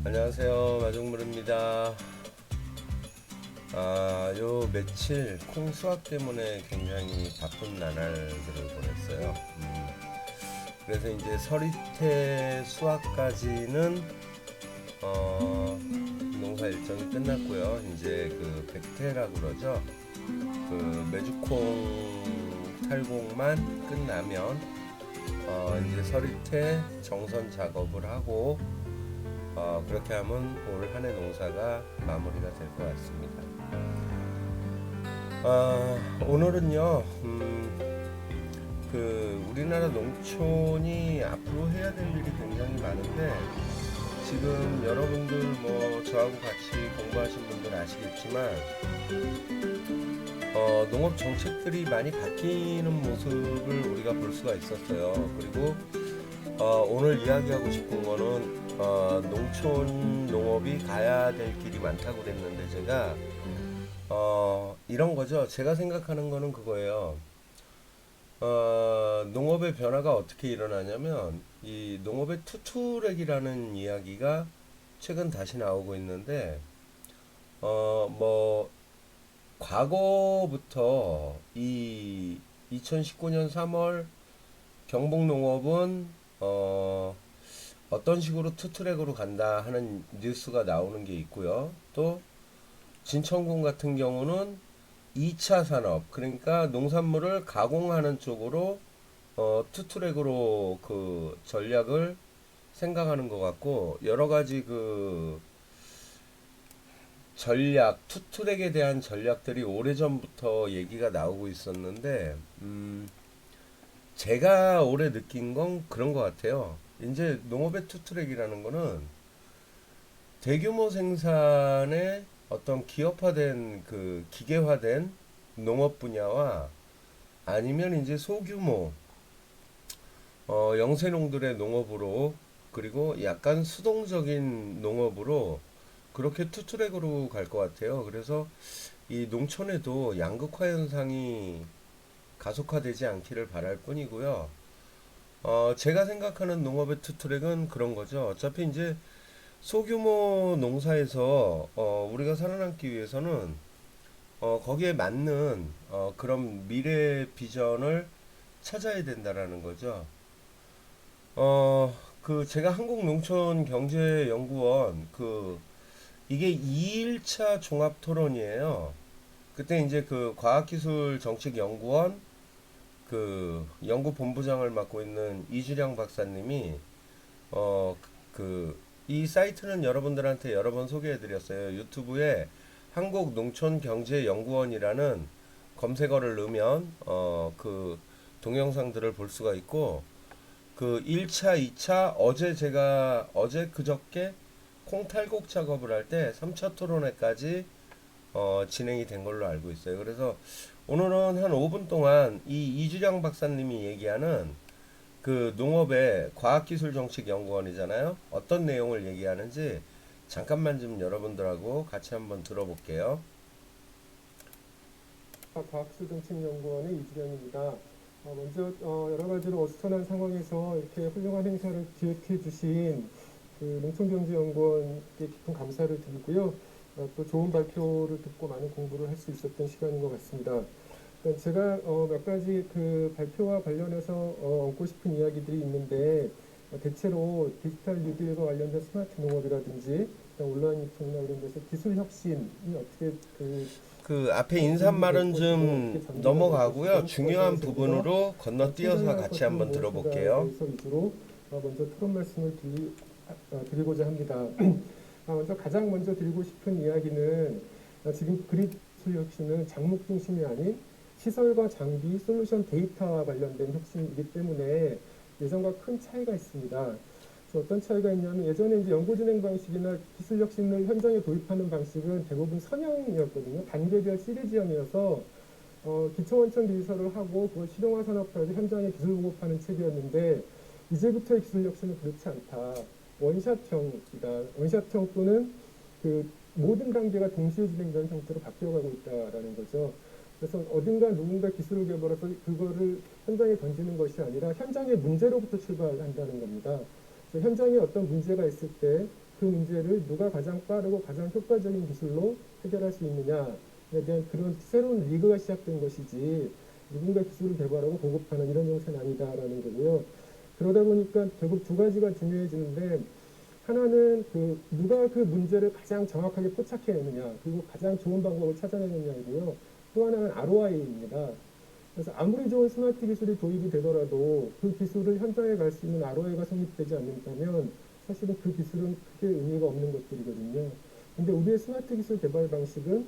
안녕하세요, 마중물입니다. 요 며칠 콩 수확 때문에 굉장히 바쁜 나날들을 보냈어요. 그래서 이제 서리태 수확까지는 농사 일정이 끝났고요. 이제 그 백태라고 그러죠. 그 메주콩 탈곡만 끝나면 이제 서리태 정선 작업을 하고 그렇게 하면 올 한 해 농사가 마무리가 될 것 같습니다. 오늘은요, 우리나라 농촌이 앞으로 해야 될 일이 굉장히 많은데, 지금 여러분들 뭐 저하고 같이 공부하신 분들 아시겠지만, 농업 정책들이 많이 바뀌는 모습을 우리가 볼 수가 있었어요. 그리고 오늘 이야기하고 싶은 거는 농촌 농업이 가야 될 길이 많다고 그랬는데 제가 이런 거죠. 제가 생각하는 거는 그거예요. 농업의 변화가 어떻게 일어나냐면 이 농업의 투투랙이라는 이야기가 최근 다시 나오고 있는데 뭐 과거부터 이 2019년 3월 경북농업은 어떤 식으로 투트랙으로 간다 하는 뉴스가 나오는 게 있고요. 또 진천군 같은 경우는 2차 산업, 그러니까 농산물을 가공하는 쪽으로 투트랙으로 그 전략을 생각하는 것 같고, 여러 가지 그 전략, 투트랙에 대한 전략들이 오래전부터 얘기가 나오고 있었는데, 제가 올해 느낀 건 그런 것 같아요. 이제 농업의 투트랙이라는 거는 대규모 생산의 어떤 기업화된 그 기계화된 농업 분야와 아니면 이제 소규모 영세농들의 농업으로, 그리고 약간 수동적인 농업으로 그렇게 투트랙으로 갈 것 같아요. 그래서 이 농촌에도 양극화 현상이 가속화되지 않기를 바랄 뿐이고요. 제가 생각하는 농업의 투트랙은 그런 거죠. 어차피 이제 소규모 농사에서 우리가 살아남기 위해서는 거기에 맞는 그런 미래 비전을 찾아야 된다라는 거죠. 제가 한국농촌경제연구원 이게 2일차 종합 토론이에요. 그때 이제 그 과학기술정책연구원 연구본부장을 맡고 있는 이주량 박사님이 어, 이 사이트는 여러분들한테 여러 번 소개해 드렸어요. 유튜브에 한국농촌경제연구원이라는 검색어를 넣으면 동영상들을 볼 수가 있고, 그 1차, 2차 어제 그저께 콩탈곡 작업을 할 때 3차 토론회까지 진행이 된 걸로 알고 있어요. 그래서 오늘은 한 5분 동안 이 이주량 박사님이 얘기하는 그 농업의 과학기술정책연구원이잖아요. 어떤 내용을 얘기하는지 잠깐만 좀 여러분들하고 같이 한번 들어볼게요. 과학수정책연구원의 이주련입니다. 먼저 여러 가지로 어수선한 상황에서 이렇게 훌륭한 행사를 기획해 주신 그 농촌경제연구원께 깊은 감사를 드리고요. 또 좋은 발표를 듣고 많은 공부를 할 수 있었던 시간인 것 같습니다. 그러니까 제가 몇 가지 그 발표와 관련해서 얹고 싶은 이야기들이 있는데, 대체로 디지털 뉴딜과 관련된 스마트 농업이라든지 온라인 유통이나 이런 데서 기술 혁신이 어떻게 그 앞에 도움이 될 인사말은 것이고 좀 어떻게 전개가 될 넘어가고요. 것이고 그것에 중요한 대해서 우리가 부분으로 건너뛰어서 충당할 같이 것은 한번 무엇인가에 들어볼게요. 대해서 위주로 먼저 토론 말씀을 드리고자 합니다. 가장 먼저 드리고 싶은 이야기는 지금 그리스 혁신은 장목 중심이 아닌 시설과 장비, 솔루션 데이터와 관련된 혁신이기 때문에 예전과 큰 차이가 있습니다. 어떤 차이가 있냐면 예전에 이제 연구 진행 방식이나 기술 혁신을 현장에 도입하는 방식은 대부분 선형이었거든요. 단계별 시리즈형이어서 기초원천 기술을 하고 그걸 실용화 산업화해서 현장에 기술 보급하는 체계였는데, 이제부터의 기술 혁신은 그렇지 않다. 원샷형이다. 원샷형 또는 그 모든 단계가 동시에 진행되는 형태로 바뀌어가고 있다라는 거죠. 그래서 어딘가 누군가 기술을 개발해서 그거를 현장에 던지는 것이 아니라 현장의 문제로부터 출발한다는 겁니다. 현장에 어떤 문제가 있을 때 그 문제를 누가 가장 빠르고 가장 효과적인 기술로 해결할 수 있느냐에 대한 그런 새로운 리그가 시작된 것이지 누군가 기술을 개발하고 보급하는 이런 형태는 아니다라는 거고요. 그러다 보니까 결국 두 가지가 중요해지는데 하나는 그 누가 그 문제를 가장 정확하게 포착해내느냐 그리고 가장 좋은 방법을 찾아내느냐이고요. 또 하나는 ROI입니다. 그래서 아무리 좋은 스마트 기술이 도입이 되더라도 그 기술을 현장에 갈 수 있는 ROI가 성립되지 않는다면 사실은 그 기술은 크게 의미가 없는 것들이거든요. 근데 우리의 스마트 기술 개발 방식은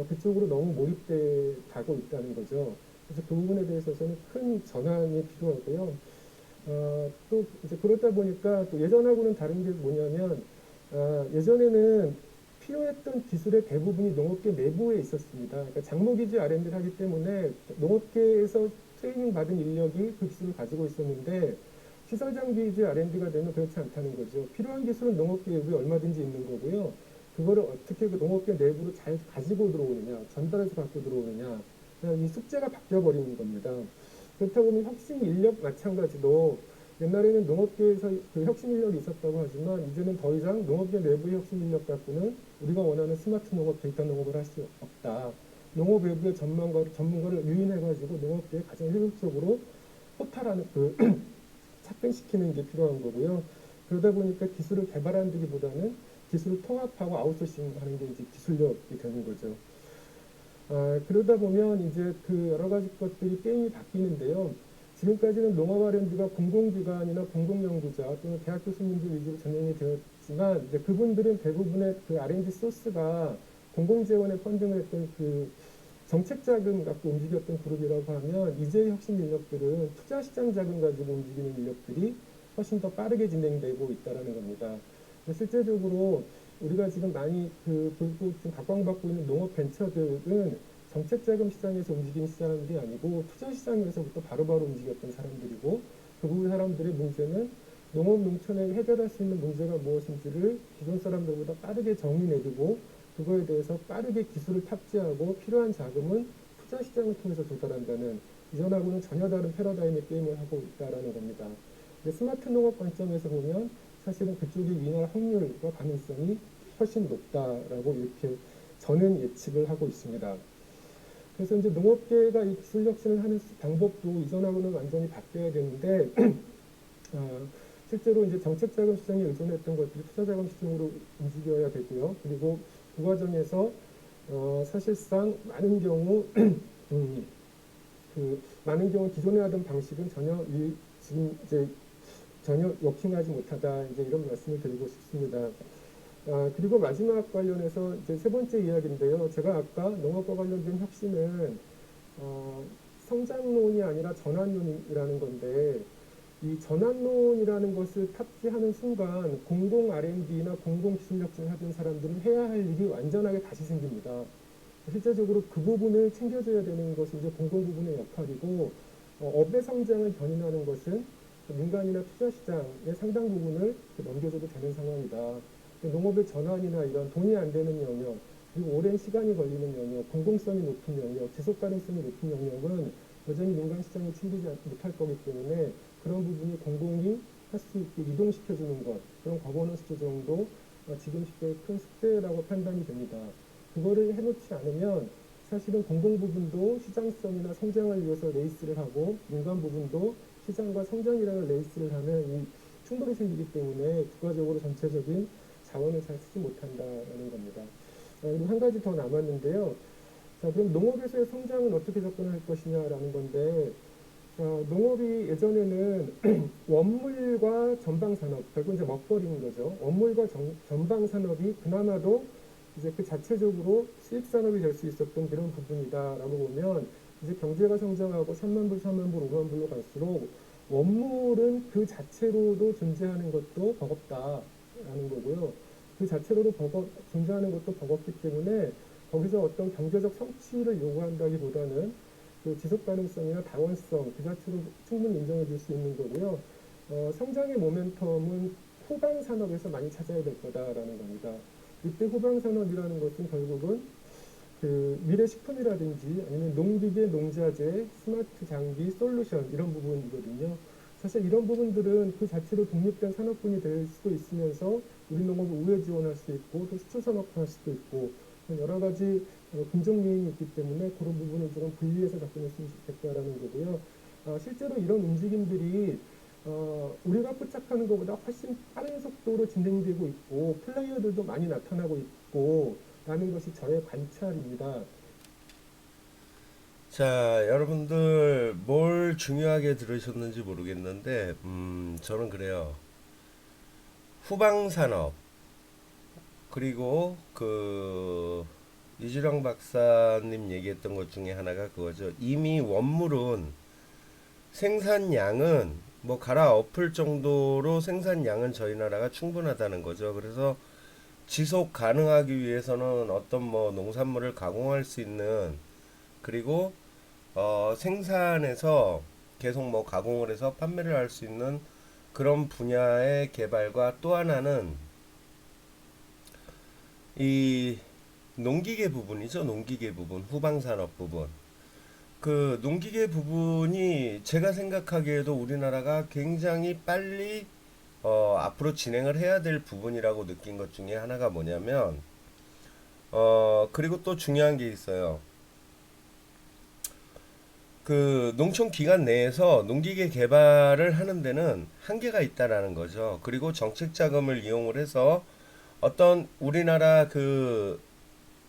그쪽으로 너무 몰입돼 가고 있다는 거죠. 그래서 그 부분에 대해서는 큰 전환이 필요하고요. 또 이제 그렇다 보니까 또 예전하고는 다른 게 뭐냐면 예전에는 필요했던 기술의 대부분이 농업계 내부에 있었습니다. 그러니까 장모기지 R&D를 하기 때문에 농업계에서 트레이닝 받은 인력이 그 기술을 가지고 있었는데 시설장비지 R&D가 되면 그렇지 않다는 거죠. 필요한 기술은 농업계 내부에 얼마든지 있는 거고요. 그거를 어떻게 그 농업계 내부로 잘 가지고 들어오느냐, 전달해서 갖고 들어오느냐, 이 숙제가 바뀌어 버리는 겁니다. 그렇다 보면 혁신 인력 마찬가지도 옛날에는 농업계에서 그 혁신 인력이 있었다고 하지만 이제는 더 이상 농업계 내부의 혁신 인력 갖고는 우리가 원하는 스마트 농업, 데이터 농업을 할 수 없다. 농업 외부의 전문가를 유인해가지고 농업계에 가장 효율적으로 포탈하는 그 착근시키는 게 필요한 거고요. 그러다 보니까 기술을 개발한다기보다는 기술을 통합하고 아웃소싱하는 게 이제 기술력이 되는 거죠. 그러다 보면 이제 그 여러 가지 것들이 게임이 바뀌는데요. 지금까지는 농업 R&D가 공공기관이나 공공연구자 또는 대학 교수님들 위주로 전형이 되었지만 이제 그분들은 대부분의 그 R&D 소스가 공공재원에 펀딩을 했던 그 정책 자금 갖고 움직였던 그룹이라고 하면 이제 혁신 인력들은 투자 시장 자금 가지고 움직이는 인력들이 훨씬 더 빠르게 진행되고 있다는 겁니다. 실제적으로 우리가 지금 많이 지금 각광받고 있는 농업 벤처들은 정책 자금 시장에서 움직이는 사람들이 아니고 투자 시장에서부터 바로바로 움직였던 사람들이고 그 부분 사람들의 문제는 농업 농촌에 해결할 수 있는 문제가 무엇인지를 기존 사람들보다 빠르게 정의 내리고 그거에 대해서 빠르게 기술을 탑재하고 필요한 자금은 투자 시장을 통해서 조달한다는 이전하고는 전혀 다른 패러다임의 게임을 하고 있다는 겁니다. 스마트 농업 관점에서 보면 사실은 그쪽이 위인할 확률과 가능성이 훨씬 높다라고 이렇게 저는 예측을 하고 있습니다. 그래서 이제 농업계가 이 기술 혁신을 하는 방법도 이전하고는 완전히 바뀌어야 되는데 실제로 이제 정책 자금 시장에 의존했던 것들이 투자 자금 시장으로 움직여야 되고요. 그리고 그 과정에서 사실상 많은 경우 많은 경우 기존에 하던 방식은 지금 이제 전혀 워킹하지 못하다 이제 이런 말씀을 드리고 싶습니다. 그리고 마지막 관련해서 이제 세 번째 이야기인데요. 제가 아까 농업과 관련된 혁신은 성장론이 아니라 전환론이라는 건데 이 전환론이라는 것을 탑재하는 순간 공공 R&D나 공공 기술 혁신을 하던 사람들은 해야 할 일이 완전하게 다시 생깁니다. 실제적으로 그 부분을 챙겨줘야 되는 것이 이제 공공 부분의 역할이고 업의 성장을 견인하는 것은 민간이나 투자 시장의 상당 부분을 넘겨줘도 되는 상황이다. 농업의 전환이나 이런 돈이 안 되는 영역, 그리고 오랜 시간이 걸리는 영역, 공공성이 높은 영역, 지속 가능성이 높은 영역은 여전히 민간 시장이 챙기지 못할 거기 때문에 그런 부분이 공공이 할 수 있게 이동시켜주는 것, 그런 거버넌스 조정도 지금 시대의 큰 숙제라고 판단이 됩니다. 그거를 해놓지 않으면 사실은 공공 부분도 시장성이나 성장을 위해서 레이스를 하고 민간 부분도 시장과 성장이라는 레이스를 하는 이 충돌이 생기기 때문에 국가적으로 전체적인 자원을 잘 쓰지 못한다는 겁니다. 그리고 한 가지 더 남았는데요. 자, 그럼 농업에서의 성장은 어떻게 접근할 것이냐라는 건데 농업이 예전에는 원물과 전방산업, 결국 이제 먹거리인 거죠. 원물과 전방산업이 그나마도 이제 그 자체적으로 수익산업이 될 수 있었던 그런 부분이다라고 보면 이제 경제가 성장하고 3만 불, 4만 불, 5만 불로 갈수록 원물은 그 자체로도 존재하는 것도 버겁다라는 거고요. 그 자체로도 존재하는 것도 버겁기 때문에 거기서 어떤 경제적 성취를 요구한다기보다는 그 지속 가능성이나 다원성 그 자체로 충분히 인정해 줄 수 있는 거고요. 성장의 모멘텀은 후방 산업에서 많이 찾아야 될 거다라는 겁니다. 이때 후방 산업이라는 것은 결국은 그 미래 식품이라든지 아니면 농기계, 농자재, 스마트 장비, 솔루션 이런 부분이거든요. 사실 이런 부분들은 그 자체로 독립된 산업군이 될 수도 있으면서 우리 농업을 우회 지원할 수 있고 또 수출 산업화할 수도 있고 여러 가지 긍정 요인이 있기 때문에 그런 부분을 조금 분리해서 접근했으면 좋겠다라는 거고요. 실제로 이런 움직임들이 우리가 포착하는 것보다 훨씬 빠른 속도로 진행되고 있고 플레이어들도 많이 나타나고 있고 라는 것이 저의 관찰입니다. 자, 여러분들 뭘 중요하게 들으셨는지 모르겠는데, 저는 그래요. 후방산업, 그리고 이주령 박사님 얘기했던 것 중에 하나가 그거죠. 이미 원물은 생산량은 뭐 갈아엎을 정도로 생산량은 저희 나라가 충분하다는 거죠. 그래서 지속 가능하기 위해서는 어떤 뭐 농산물을 가공할 수 있는, 그리고 생산해서 계속 뭐 가공을 해서 판매를 할 수 있는 그런 분야의 개발과, 또 하나는 이 농기계 부분이죠. 농기계 부분, 후방산업 부분. 그 농기계 부분이 제가 생각하기에도 우리나라가 굉장히 빨리 앞으로 진행을 해야 될 부분이라고 느낀 것 중에 하나가 뭐냐면, 그리고 또 중요한 게 있어요. 그 농촌 기관 내에서 농기계 개발을 하는 데는 한계가 있다라는 거죠. 그리고 정책 자금을 이용을 해서 어떤 우리나라 그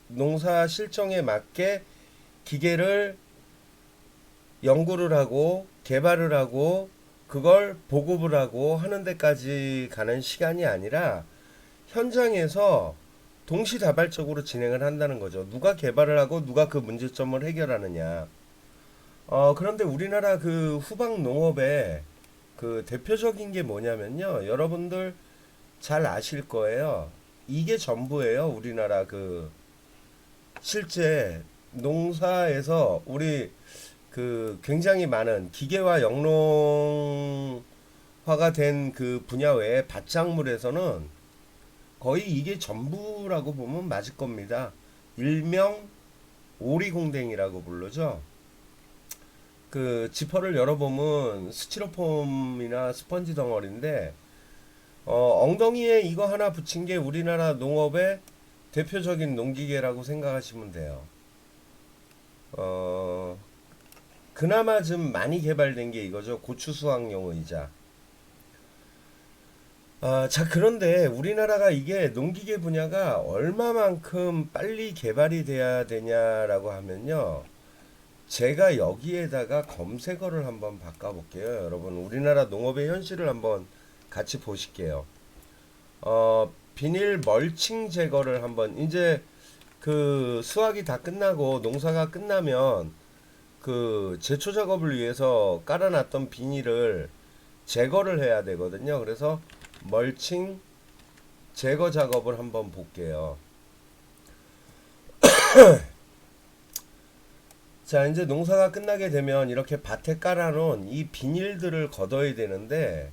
농사 실정에 맞게 기계를 연구를 하고 개발을 하고 그걸 보급을 하고 하는 데까지 가는 시간이 아니라 현장에서 동시다발적으로 진행을 한다는 거죠. 누가 개발을 하고 누가 그 문제점을 해결하느냐. 그런데 우리나라 그 후방 농업의 그 대표적인 게 뭐냐면요. 여러분들 잘 아실 거예요. 이게 전부예요. 우리나라 그 실제 농사에서 우리 그 굉장히 많은 기계화 영농화가 된 그 분야 외에 밭작물에서는 거의 이게 전부라고 보면 맞을 겁니다. 일명 오리공댕이라고 부르죠. 그 지퍼를 열어보면 스티로폼이나 스펀지 덩어리인데, 엉덩이에 이거 하나 붙인 게 우리나라 농업의 대표적인 농기계라고 생각하시면 돼요. 그나마 좀 많이 개발된 게 이거죠. 고추 수확용 의자. 자, 그런데 우리나라가 이게 농기계 분야가 얼마만큼 빨리 개발이 돼야 되냐라고 하면요. 제가 여기에다가 검색어를 한번 바꿔볼게요. 여러분, 우리나라 농업의 현실을 한번 같이 보실게요. 비닐 멀칭 제거를 한번, 이제 그 수확이 다 끝나고 농사가 끝나면 그 제초 작업을 위해서 깔아놨던 비닐을 제거를 해야 되거든요. 그래서 멀칭 제거 작업을 한번 볼게요. 자, 이제 농사가 끝나게 되면 이렇게 밭에 깔아놓은 이 비닐들을 걷어야 되는데,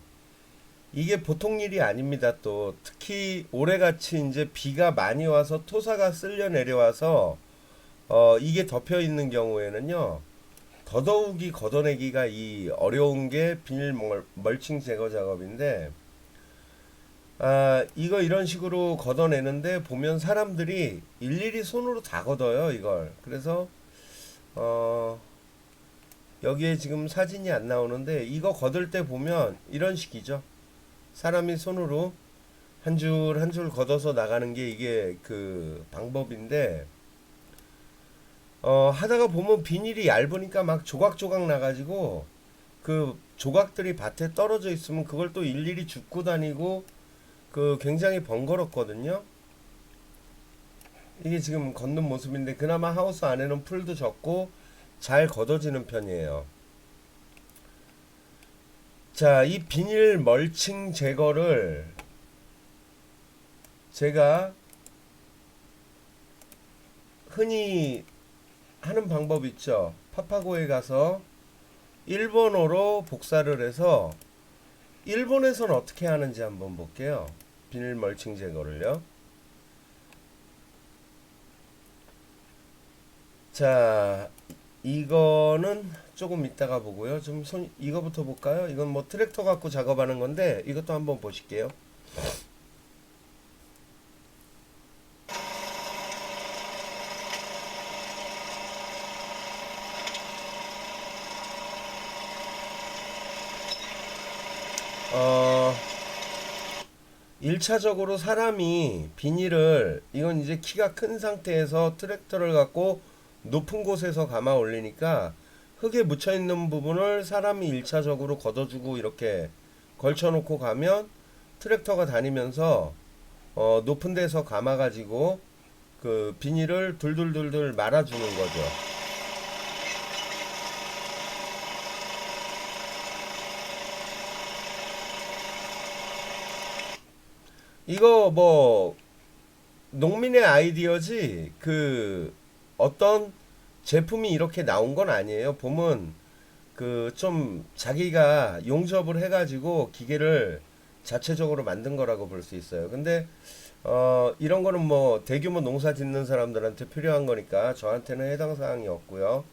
이게 보통 일이 아닙니다. 또 특히 올해같이 이제 비가 많이 와서 토사가 쓸려 내려와서 이게 덮여 있는 경우에는요, 더더욱이 걷어내기가 이 어려운 게 비닐 멀칭 제거 작업인데, 이거 이런 식으로 걷어내는데 보면 사람들이 일일이 손으로 다 걷어요, 이걸. 그래서 여기에 지금 사진이 안 나오는데, 이거 걷을 때 보면 이런 식이죠. 사람이 손으로 한 줄 한 줄 걷어서 나가는 게 이게 그 방법인데, 하다가 보면 비닐이 얇으니까 막 조각조각 나가지고 그 조각들이 밭에 떨어져 있으면 그걸 또 일일이 줍고 다니고 그 굉장히 번거롭거든요. 이게 지금 걷는 모습인데, 그나마 하우스 안에는 풀도 적고 잘 걷어지는 편이에요. 자, 이 비닐 멀칭 제거를 제가 흔히 하는 방법 있죠. 파파고에 가서 일본어로 복사를 해서 일본에서는 어떻게 하는지 한번 볼게요. 비닐 멀칭 제거를요. 자, 이거는 조금 이따가 보고요. 좀 이거부터 볼까요? 이건 뭐 트랙터 갖고 작업하는 건데 이것도 한번 보실게요. 어, 1차적으로 사람이 비닐을, 이건 이제 키가 큰 상태에서 트랙터를 갖고 높은 곳에서 감아 올리니까 흙에 묻혀 있는 부분을 사람이 1차적으로 걷어주고 이렇게 걸쳐놓고 가면 트랙터가 다니면서 높은 데서 감아가지고 그 비닐을 둘둘둘둘 말아주는 거죠. 이거 뭐 농민의 아이디어지 그 어떤 제품이 이렇게 나온 건 아니에요. 보면 그 좀 자기가 용접을 해가지고 기계를 자체적으로 만든 거라고 볼 수 있어요. 근데 이런 거는 뭐 대규모 농사 짓는 사람들한테 필요한 거니까 저한테는 해당 사항이 없고요.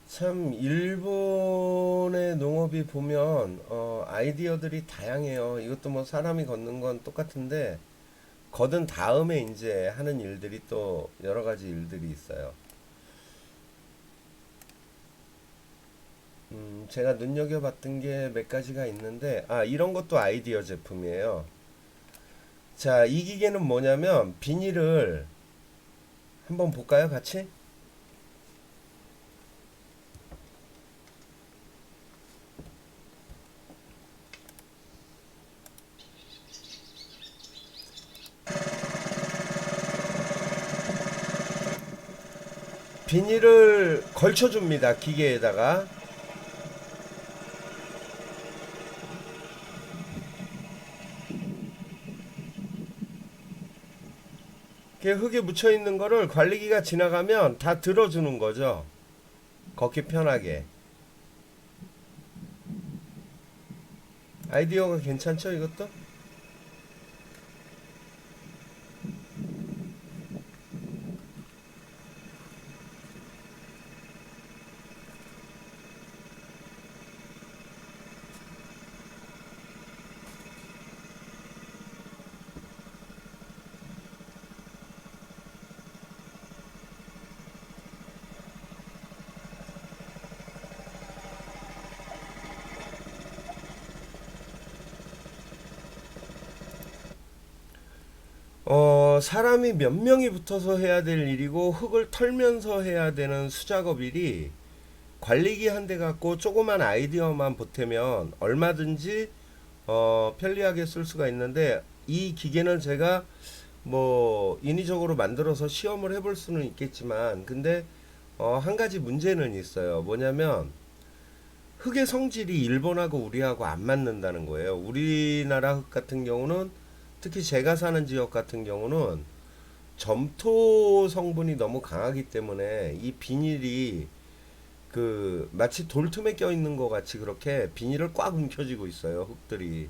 참 일본의 농업이 보면 아이디어들이 다양해요. 이것도 뭐 사람이 걷는 건 똑같은데 걷은 다음에 이제 하는 일들이 또 여러 가지 일들이 있어요. 제가 눈여겨봤던 게 몇 가지가 있는데, 이런 것도 아이디어 제품이에요. 자, 이 기계는 뭐냐면 비닐을 한번 볼까요, 같이? 비닐을 걸쳐줍니다, 기계에다가. 그 흙에 묻혀 있는 거를 관리기가 지나가면 다 들어주는 거죠. 걷기 편하게. 아이디어가 괜찮죠, 이것도? 사람이 몇 명이 붙어서 해야 될 일이고 흙을 털면서 해야 되는 수작업 일이 관리기 한 대 갖고 조그만 아이디어만 보태면 얼마든지 편리하게 쓸 수가 있는데, 이 기계는 제가 뭐 인위적으로 만들어서 시험을 해볼 수는 있겠지만, 근데 한 가지 문제는 있어요. 뭐냐면 흙의 성질이 일본하고 우리하고 안 맞는다는 거예요. 우리나라 흙 같은 경우는, 특히 제가 사는 지역 같은 경우는 점토 성분이 너무 강하기 때문에 이 비닐이 그 마치 돌틈에 껴 있는 것 같이 그렇게 비닐을 꽉 움켜쥐고 있어요, 흙들이.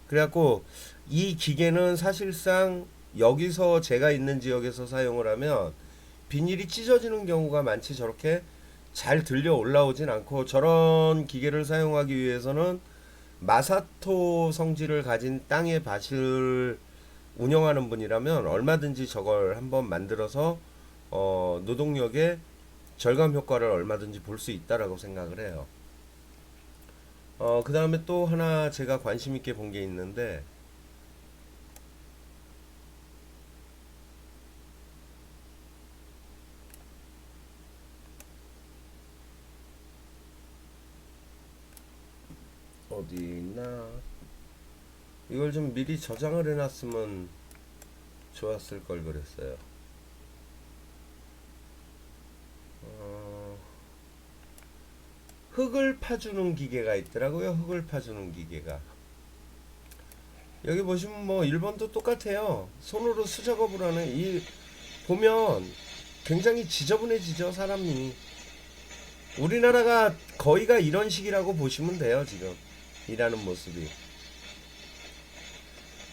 그래갖고 이 기계는 사실상 여기서 제가 있는 지역에서 사용을 하면 비닐이 찢어지는 경우가 많지, 저렇게 잘 들려 올라오진 않고, 저런 기계를 사용하기 위해서는 마사토 성질을 가진 땅의 밭을 운영하는 분이라면 얼마든지 저걸 한번 만들어서 노동력의 절감 효과를 얼마든지 볼 수 있다라고 생각을 해요. 그 다음에 또 하나 제가 관심 있게 본 게 있는데, 어디 있나? 이걸 좀 미리 저장을 해놨으면 좋았을 걸 그랬어요. 어, 흙을 파주는 기계가 있더라고요. 흙을 파주는 기계가. 여기 보시면 뭐 일본도 똑같아요. 손으로 수작업을 하는 이, 보면 굉장히 지저분해지죠, 사람이. 우리나라가 거의가 이런 식이라고 보시면 돼요, 지금. 일하는 모습이.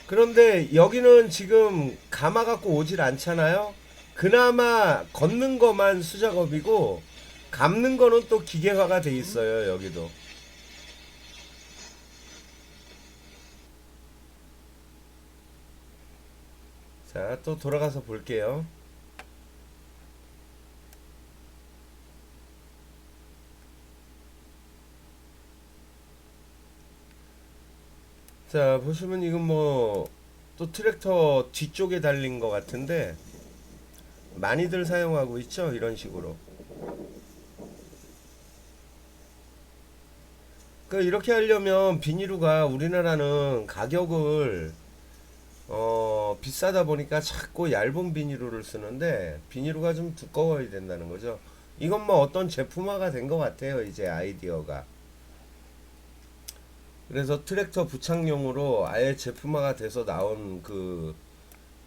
그런데 여기는 지금 감아 갖고 오질 않잖아요. 그나마 걷는 거만 수작업이고 감는 거는 또 기계화가 돼 있어요, 여기도. 자, 또 돌아가서 볼게요. 자, 보시면 이건 뭐 또 트랙터 뒤쪽에 달린 것 같은데 많이들 사용하고 있죠, 이런 식으로. 그 이렇게 하려면 비닐우가 우리나라는 가격을 비싸다 보니까 자꾸 얇은 비닐우를 쓰는데 비닐우가 좀 두꺼워야 된다는 거죠. 이건 뭐 어떤 제품화가 된 것 같아요, 이제 아이디어가. 그래서 트랙터 부착용으로 아예 제품화가 돼서 나온 그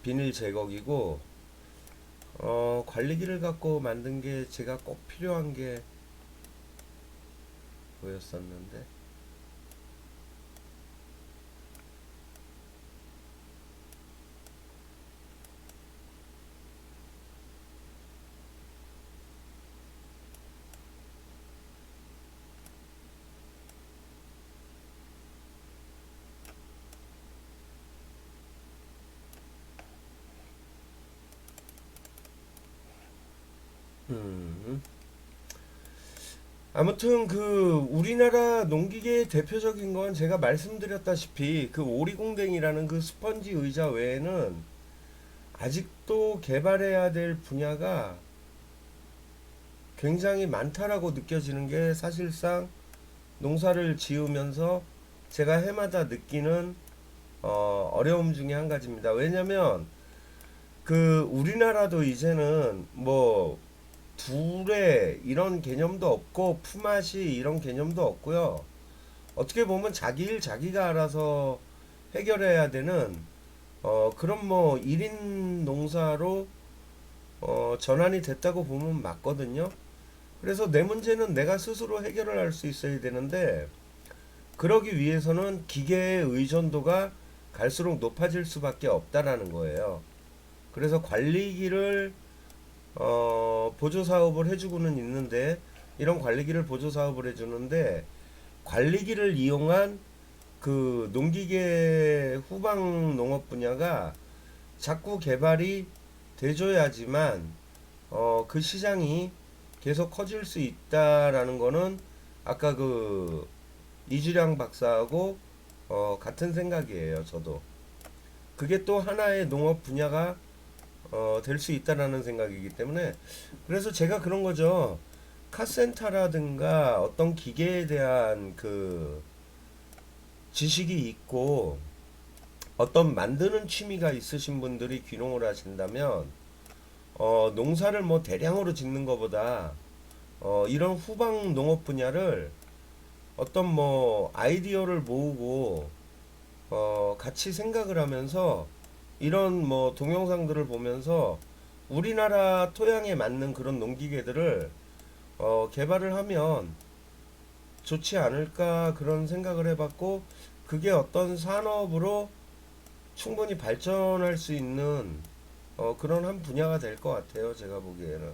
비닐 제거기고, 관리기를 갖고 만든 게 제가 꼭 필요한 게 보였었는데. 음. 아무튼 그 우리나라 농기계의 대표적인 건 제가 말씀드렸다시피 그 오리궁뎅이라는 그 스펀지 의자 외에는 아직도 개발해야 될 분야가 굉장히 많다라고 느껴지는 게 사실상 농사를 지으면서 제가 해마다 느끼는 어려움 중에 한 가지입니다. 왜냐면 그 우리나라도 이제는 뭐 둘에 이런 개념도 없고 품앗이 이런 개념도 없고요. 어떻게 보면 자기 일 자기가 알아서 해결해야 되는 그런 뭐 1인 농사로 전환이 됐다고 보면 맞거든요. 그래서 내 문제는 내가 스스로 해결을 할 수 있어야 되는데 그러기 위해서는 기계의 의존도가 갈수록 높아질 수밖에 없다라는 거예요. 그래서 관리기를 보조 사업을 해주고는 있는데 이런 관리기를 보조 사업을 해주는데 관리기를 이용한 그 농기계 후방 농업 분야가 자꾸 개발이 돼줘야지만 그 시장이 계속 커질 수 있다라는 거는 아까 그 이주량 박사하고 같은 생각이에요. 저도 그게 또 하나의 농업 분야가 될 수 있다라는 생각이기 때문에 그래서 제가 그런 거죠. 카센터라든가 어떤 기계에 대한 그 지식이 있고 어떤 만드는 취미가 있으신 분들이 귀농을 하신다면 농사를 뭐 대량으로 짓는 것보다 이런 후방 농업 분야를 어떤 뭐 아이디어를 모으고 같이 생각을 하면서 이런 뭐 동영상들을 보면서 우리나라 토양에 맞는 그런 농기계들을 개발을 하면 좋지 않을까 그런 생각을 해봤고 그게 어떤 산업으로 충분히 발전할 수 있는 그런 한 분야가 될 것 같아요. 제가 보기에는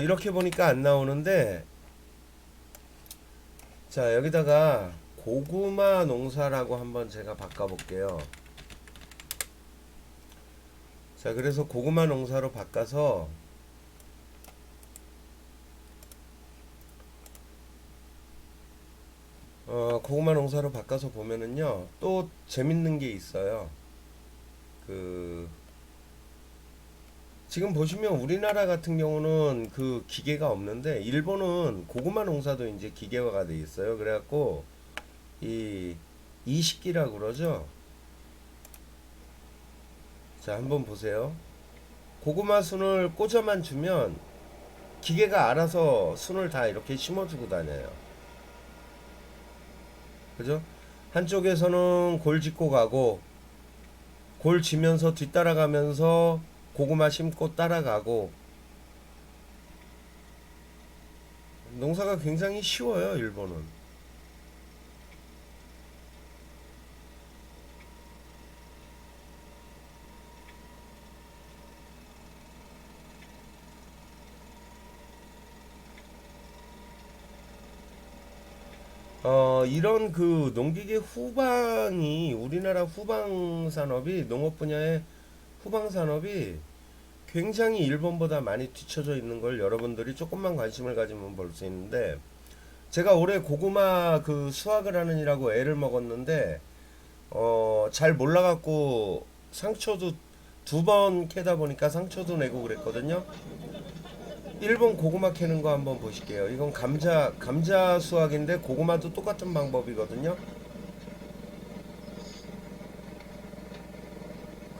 이렇게 보니까 안 나오는데 자 여기다가 고구마 농사라고 한번 제가 바꿔볼게요. 자 그래서 고구마 농사로 바꿔서 고구마 농사로 바꿔서 보면은요 또 재밌는 게 있어요. 그 지금 보시면 우리나라 같은 경우는 그 기계가 없는데 일본은 고구마 농사도 이제 기계화가 돼 있어요. 그래갖고 이 이식기라고 그러죠. 자 한번 보세요. 고구마 순을 꽂아만 주면 기계가 알아서 순을 다 이렇게 심어주고 다녀요. 그죠? 한쪽에서는 골 짚고 가고 골 지면서 뒤따라가면서 고구마 심고 따라가고 농사가 굉장히 쉬워요, 일본은. 이런 그 농기계 후방이 우리나라 후방 산업이 농업 분야의 후방 산업이 굉장히 일본보다 많이 뒤쳐져 있는 걸 여러분들이 조금만 관심을 가지면 볼 수 있는데 제가 올해 고구마 그 수확을 하느니라고 애를 먹었는데 잘 몰라갖고 상처도 2번 캐다 보니까 상처도 내고 그랬거든요. 일본 고구마 캐는 거 한번 보실게요. 이건 감자 수확인데 고구마도 똑같은 방법이거든요.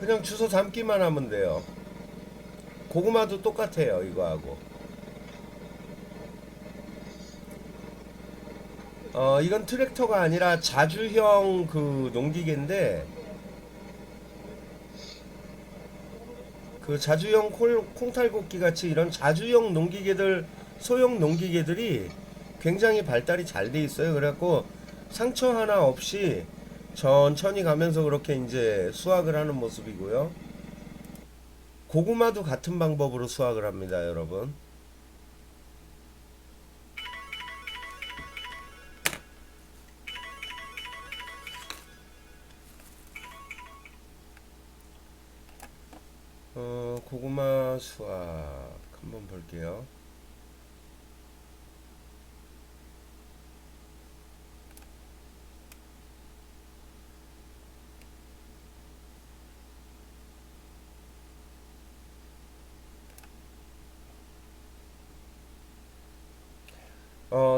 그냥 주워 담기만 하면 돼요. 고구마도 똑같아요, 이거하고. 이건 트랙터가 아니라 자주형 그 농기계인데 그 자주형 콩탈곡기 같이 이런 자주형 농기계들 소형 농기계들이 굉장히 발달이 잘 돼 있어요. 그래갖고 상처 하나 없이 천천히 가면서 그렇게 이제 수확을 하는 모습이고요. 고구마도 같은 방법으로 수확을 합니다, 여러분. 고구마 수확 한번 볼게요.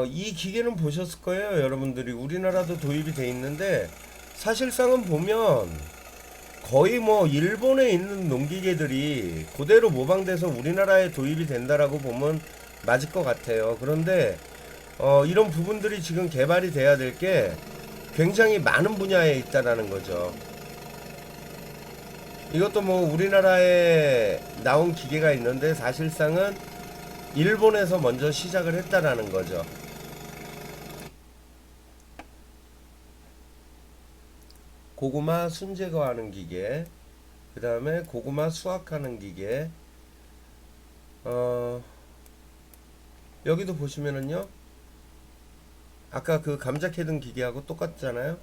이 기계는 보셨을 거예요, 여러분들이. 우리나라도 도입이 돼 있는데 사실상은 보면 거의 뭐 일본에 있는 농기계들이 그대로 모방돼서 우리나라에 도입이 된다라고 보면 맞을 것 같아요. 그런데 이런 부분들이 지금 개발이 돼야 될 게 굉장히 많은 분야에 있다라는 거죠. 이것도 뭐 우리나라에 나온 기계가 있는데 사실상은 일본에서 먼저 시작을 했다라는 거죠. 고구마 순제거하는 기계, 그 다음에 고구마 수확하는 기계. 여기도 보시면은요, 아까 그 감자 캐던 기계하고 똑같잖아요.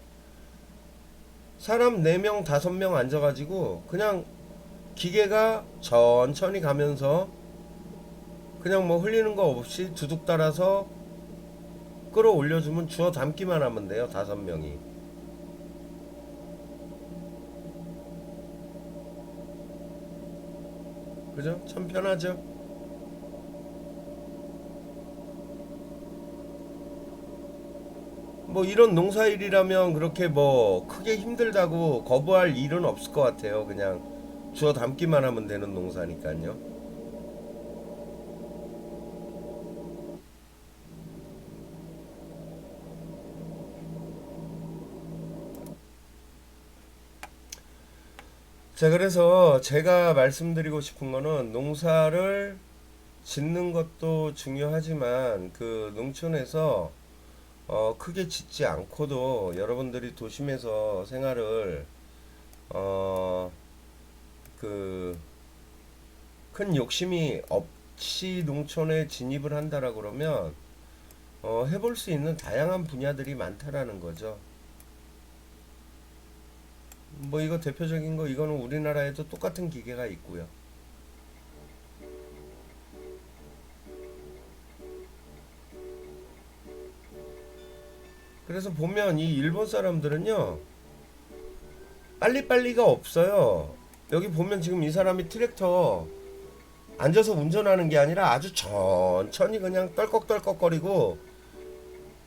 사람 4명, 5명 앉아가지고 그냥 기계가 천천히 가면서 그냥 뭐 흘리는 거 없이 두둑 따라서 끌어올려주면 주워 담기만 하면 돼요, 5명이. 그죠? 참 편하죠? 뭐 이런 농사일이라면 그렇게 뭐 크게 힘들다고 거부할 일은 없을 것 같아요. 그냥 주워 담기만 하면 되는 농사니까요. 자, 그래서 제가 말씀드리고 싶은 거는 농사를 짓는 것도 중요하지만 그 농촌에서 크게 짓지 않고도 여러분들이 도심에서 생활을 어, 그 큰 욕심이 없이 농촌에 진입을 한다라 그러면 해볼 수 있는 다양한 분야들이 많다라는 거죠. 뭐 이거 대표적인 거 이거는 우리나라에도 똑같은 기계가 있고요. 그래서 보면 이 일본 사람들은요 빨리빨리가 없어요. 여기 보면 지금 이 사람이 트랙터 앉아서 운전하는 게 아니라 아주 천천히 그냥 떨꺽떨꺽거리고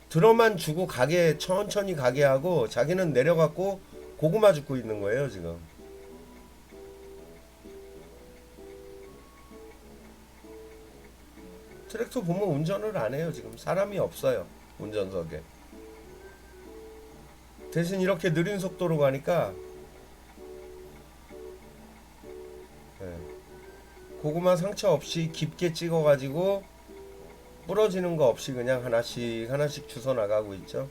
들어만 주고 가게 천천히 가게 하고 자기는 내려갖고 고구마 줍고 있는 거예요 지금. 트랙터 보면 운전을 안 해요 지금. 사람이 없어요 운전석에. 대신 이렇게 느린 속도로 가니까 고구마 상처 없이 깊게 찍어가지고 부러지는 거 없이 그냥 하나씩 하나씩 주워 나가고 있죠.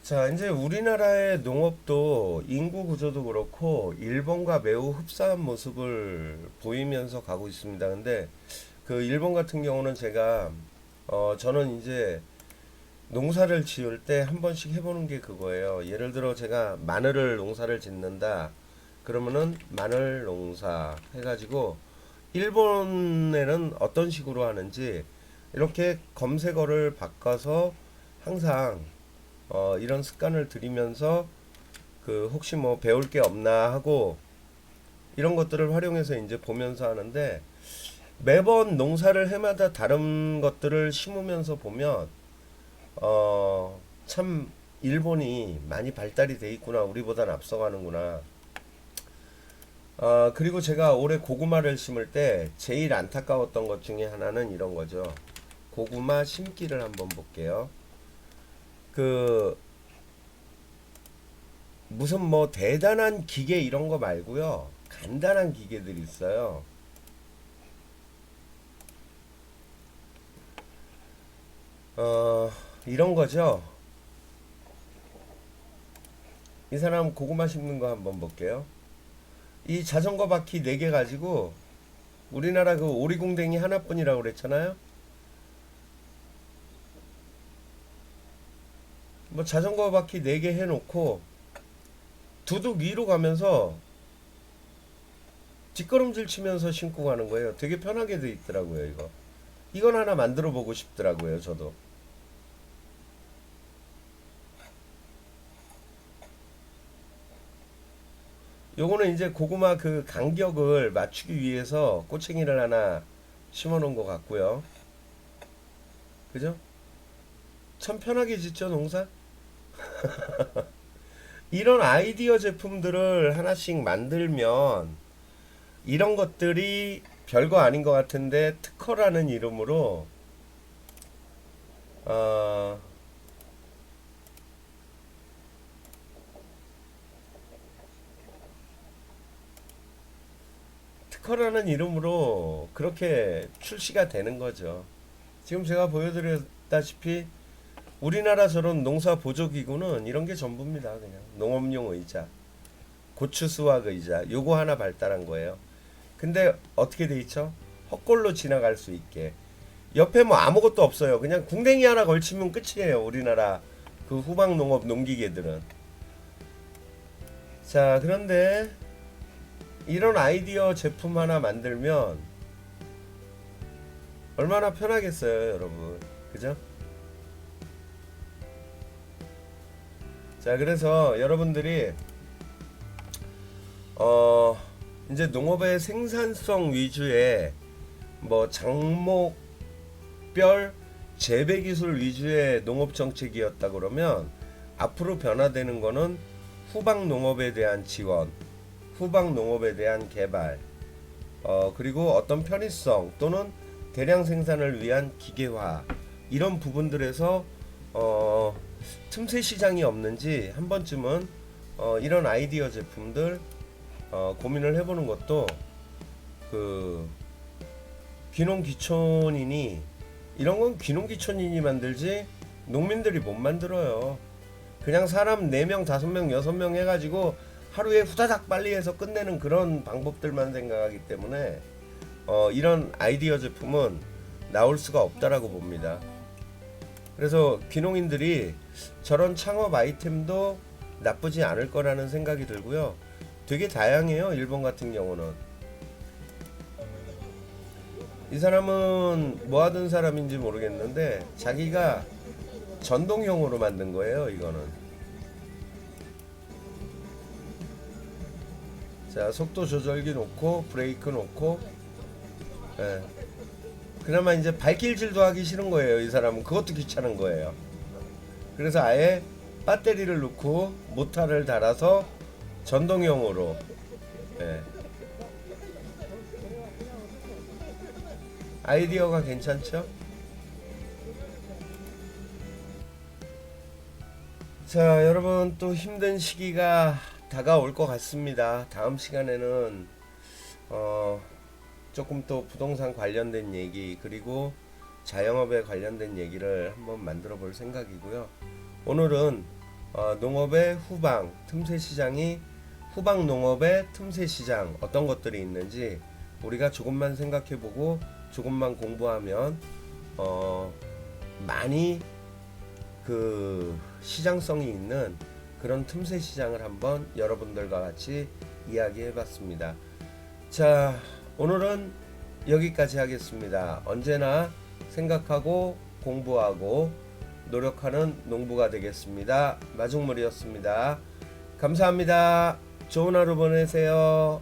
자, 이제 우리나라의 농업도 인구 구조도 그렇고 일본과 매우 흡사한 모습을 보이면서 가고 있습니다. 근데 그 일본 같은 경우는 제가 저는 이제 농사를 지을 때 한 번씩 해보는 게 그거예요. 예를 들어 제가 마늘을 농사를 짓는다. 그러면은 마늘 농사 해가지고 일본에는 어떤 식으로 하는지 이렇게 검색어를 바꿔서 항상 이런 습관을 들이면서 그 혹시 뭐 배울 게 없나 하고 이런 것들을 활용해서 이제 보면서 하는데 매번 농사를 해마다 다른 것들을 심으면서 보면 참 일본이 많이 발달이 돼 있구나. 우리보다는 앞서가는구나. 그리고 제가 올해 고구마를 심을 때 제일 안타까웠던 것 중에 하나는 이런 거죠. 고구마 심기를 한번 볼게요. 그 무슨 뭐 대단한 기계 이런 거 말고요. 간단한 기계들이 있어요. 이런 거죠. 이 사람 고구마 심는 거 한번 볼게요. 이 자전거 바퀴 4개 가지고 우리나라 그 오리궁뎅이 하나뿐이라고 그랬잖아요. 뭐 자전거 바퀴 4개 해놓고 두둑 위로 가면서 뒷걸음질 치면서 신고 가는 거예요. 되게 편하게 돼 있더라고요, 이거. 이건 하나 만들어 보고 싶더라고요, 저도. 요거는 이제 고구마 그 간격을 맞추기 위해서 꼬챙이를 하나 심어 놓은 것 같고요. 그죠? 참 편하게 짓죠, 농사? 이런 아이디어 제품들을 하나씩 만들면 이런 것들이 별거 아닌 것 같은데 특허라는 이름으로 어, 특허라는 이름으로 그렇게 출시가 되는 거죠. 지금 제가 보여드렸다시피 우리나라 저런 농사 보조기구는 이런 게 전부입니다. 그냥 농업용 의자, 고추 수확 의자, 요거 하나 발달한 거예요. 근데 어떻게 돼 있죠? 헛골로 지나갈 수 있게. 옆에 뭐 아무것도 없어요. 그냥 궁뎅이 하나 걸치면 끝이에요. 우리나라 그 후방 농업 농기계들은. 자, 그런데 이런 아이디어 제품 하나 만들면 얼마나 편하겠어요, 여러분. 그죠? 자, 그래서 여러분들이 이제 농업의 생산성 위주의 뭐 장목별 재배 기술 위주의 농업 정책이었다 그러면 앞으로 변화되는 거는 후방 농업에 대한 지원, 후방 농업에 대한 개발, 그리고 어떤 편의성 또는 대량 생산을 위한 기계화 이런 부분들에서 틈새 시장이 없는지 한 번쯤은 이런 아이디어 제품들 고민을 해보는 것도 그 귀농귀촌인이 이런 건 귀농귀촌인이 만들지 농민들이 못 만들어요. 그냥 사람 4명, 5명, 6명 해가지고 하루에 후다닥 빨리 해서 끝내는 그런 방법들만 생각하기 때문에 이런 아이디어 제품은 나올 수가 없다라고 봅니다. 그래서 귀농인들이 저런 창업 아이템도 나쁘지 않을 거라는 생각이 들고요. 되게 다양해요. 일본 같은 경우는. 이 사람은 뭐 하던 사람인지 모르겠는데 자기가 전동형으로 만든 거예요. 이거는. 자, 속도 조절기 놓고 브레이크 놓고 예. 그나마 이제 발길질도 하기 싫은 거예요. 이 사람은 그것도 귀찮은 거예요. 그래서 아예 배터리를 넣고 모터를 달아서 전동형으로 예. 아이디어가 괜찮죠? 자, 여러분 또 힘든 시기가 다가올 것 같습니다. 다음 시간에는 조금 또 부동산 관련된 얘기 그리고 자영업에 관련된 얘기를 한번 만들어 볼 생각이고요. 오늘은 농업의 후방 틈새 시장이 후방 농업의 틈새 시장 어떤 것들이 있는지 우리가 조금만 생각해 보고 조금만 공부하면 많이 그 시장성이 있는 그런 틈새 시장을 한번 여러분들과 같이 이야기해 봤습니다. 자, 오늘은 여기까지 하겠습니다. 언제나 생각하고 공부하고 노력하는 농부가 되겠습니다. 마중물이었습니다. 감사합니다. 좋은 하루 보내세요.